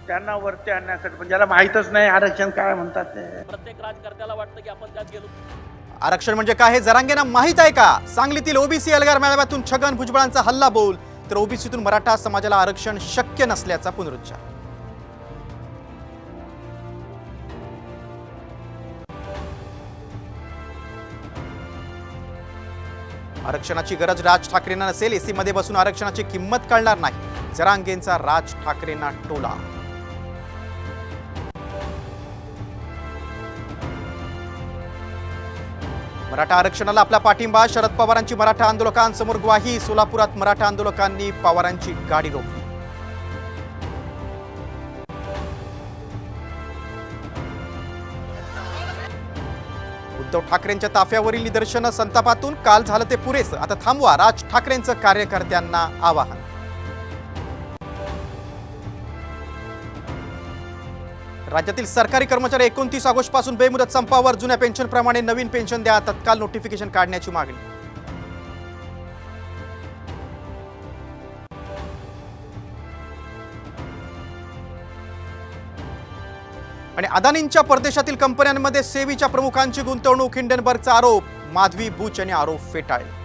त्यांना वरती आणण्यासाठी, पण ज्याला माहीतच नाही आरक्षण काय म्हणतात ते. प्रत्येक राजकारत्याला वाटतं की आपण त्यात गेलो. आरक्षण म्हणजे काय हे जरांगेंना माहित आहे का? सांगलीतील ओबीसी एल्गार मेळाव्यातून छगन भुजबळांचा हल्ला बोल, तर ओबीसीतून मराठा समाजाला आरक्षण शक्य नसल्याचा पुनरुच्चार. आरक्षणाची गरज राज ठाकरेंना नसेल, एसी मध्ये बसून आरक्षणाची किंमत कळणार नाही, जरांगेंचा राज ठाकरेंना टोला. मराठा आरक्षणाला आपला पाठिंबा, शरद पवारांची मराठा आंदोलकांसमोर ग्वाही, सोलापुरात मराठा आंदोलकांनी पवारांची गाडी रोखली. उद्धव ठाकरेंच्या ताफ्यावरील निदर्शनं संतापातून, काल झालं ते पुरेसं, आता थांबवा, राज ठाकरेंचं कार्यकर्त्यांना आवाहन. राज्यातील सरकारी कर्मचारी 29 ऑगस्ट पासून बेमुदत संपावर, जुन्या पेन्शनप्रमाणे नवीन पेन्शन द्या, तत्काल नोटिफिकेशन काढण्याची मागणी. आणि अदानींच्या परदेशातील कंपन्यांमध्ये सेबीच्या प्रमुखांची गुंतवणूक, हिंडनबर्गचा आरोप, माधवी बुच यांनी आरोप फेटाळले.